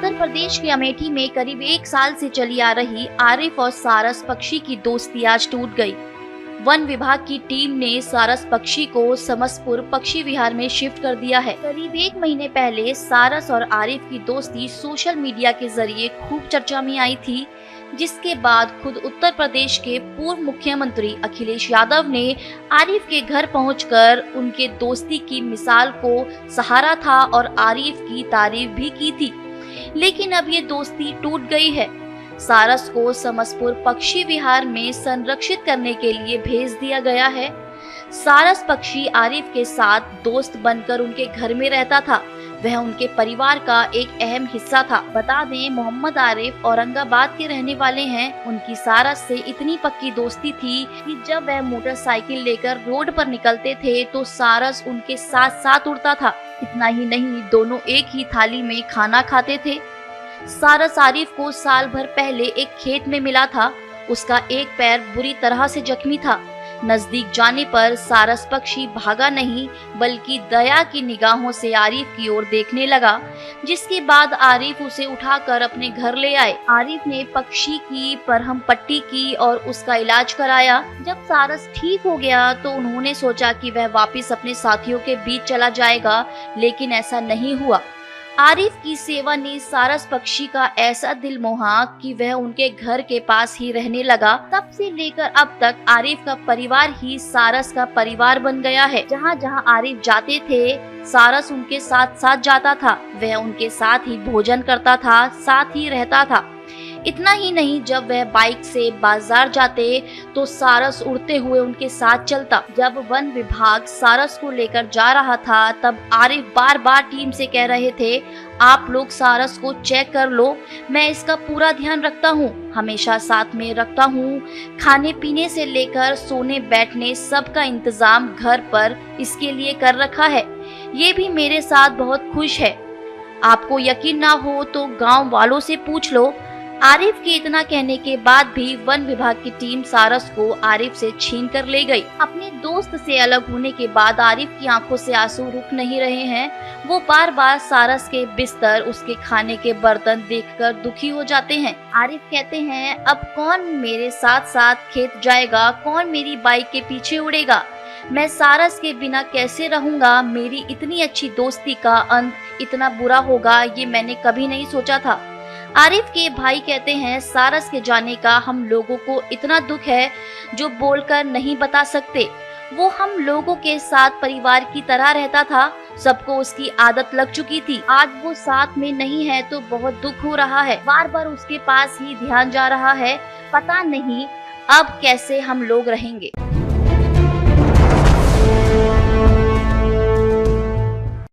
उत्तर प्रदेश के अमेठी में करीब 1 साल से चली आ रही आरिफ और सारस पक्षी की दोस्ती आज टूट गई। वन विभाग की टीम ने सारस पक्षी को समसपुर पक्षी विहार में शिफ्ट कर दिया है। करीब 1 महीने पहले सारस और आरिफ की दोस्ती सोशल मीडिया के जरिए खूब चर्चा में आई थी, जिसके बाद खुद उत्तर प्रदेश के पूर्व मुख्यमंत्री अखिलेश यादव ने आरिफ के घर पहुंचकर उनके दोस्ती की मिसाल को सराहा था और आरिफ की तारीफ भी की थी। लेकिन अब ये दोस्ती टूट गई है। सारस को समसपुर पक्षी विहार में संरक्षित करने के लिए भेज दिया गया है। सारस पक्षी आरिफ के साथ दोस्त बनकर उनके घर में रहता था। वह उनके परिवार का एक अहम हिस्सा था। बता दें, मोहम्मद आरिफ औरंगाबाद के रहने वाले हैं। उनकी सारस से इतनी पक्की दोस्ती थी कि जब वह मोटरसाइकिल लेकर रोड पर निकलते थे तो सारस उनके साथ साथ उड़ता था। इतना ही नहीं, दोनों एक ही थाली में खाना खाते थे। सारस आरिफ को साल भर पहले एक खेत में मिला था। उसका एक पैर बुरी तरह से जख्मी था। नजदीक जाने पर सारस पक्षी भागा नहीं, बल्कि दया की निगाहों से आरिफ की ओर देखने लगा, जिसके बाद आरिफ उसे उठाकर अपने घर ले आए। आरिफ ने पक्षी की मरहम पट्टी की और उसका इलाज कराया। जब सारस ठीक हो गया तो उन्होंने सोचा कि वह वापस अपने साथियों के बीच चला जाएगा, लेकिन ऐसा नहीं हुआ। आरिफ की सेवा ने सारस पक्षी का ऐसा दिल मोहा कि वह उनके घर के पास ही रहने लगा। तब से लेकर अब तक आरिफ का परिवार ही सारस का परिवार बन गया है। जहाँ जहाँ आरिफ जाते थे, सारस उनके साथ साथ जाता था। वह उनके साथ ही भोजन करता था, साथ ही रहता था। इतना ही नहीं, जब वह बाइक से बाजार जाते तो सारस उड़ते हुए उनके साथ चलता। जब वन विभाग सारस को लेकर जा रहा था, तब आरिफ बार बार टीम से कह रहे थे, आप लोग सारस को चेक कर लो, मैं इसका पूरा ध्यान रखता हूँ, हमेशा साथ में रखता हूँ। खाने पीने से लेकर सोने बैठने सब का इंतजाम घर पर इसके लिए कर रखा है। ये भी मेरे साथ बहुत खुश है। आपको यकीन ना हो तो गाँव वालों से पूछ लो। आरिफ के इतना कहने के बाद भी वन विभाग की टीम सारस को आरिफ से छीन कर ले गई। अपने दोस्त से अलग होने के बाद आरिफ की आंखों से आंसू रुक नहीं रहे हैं। वो बार बार सारस के बिस्तर, उसके खाने के बर्तन देखकर दुखी हो जाते हैं। आरिफ कहते हैं, अब कौन मेरे साथ साथ खेत जाएगा, कौन मेरी बाइक के पीछे उड़ेगा, मैं सारस के बिना कैसे रहूंगा। मेरी इतनी अच्छी दोस्ती का अंत इतना बुरा होगा, ये मैंने कभी नहीं सोचा था। आरिफ के भाई कहते हैं, सारस के जाने का हम लोगों को इतना दुख है जो बोलकर नहीं बता सकते। वो हम लोगों के साथ परिवार की तरह रहता था। सबको उसकी आदत लग चुकी थी। आज वो साथ में नहीं है तो बहुत दुख हो रहा है। बार बार उसके पास ही ध्यान जा रहा है। पता नहीं अब कैसे हम लोग रहेंगे।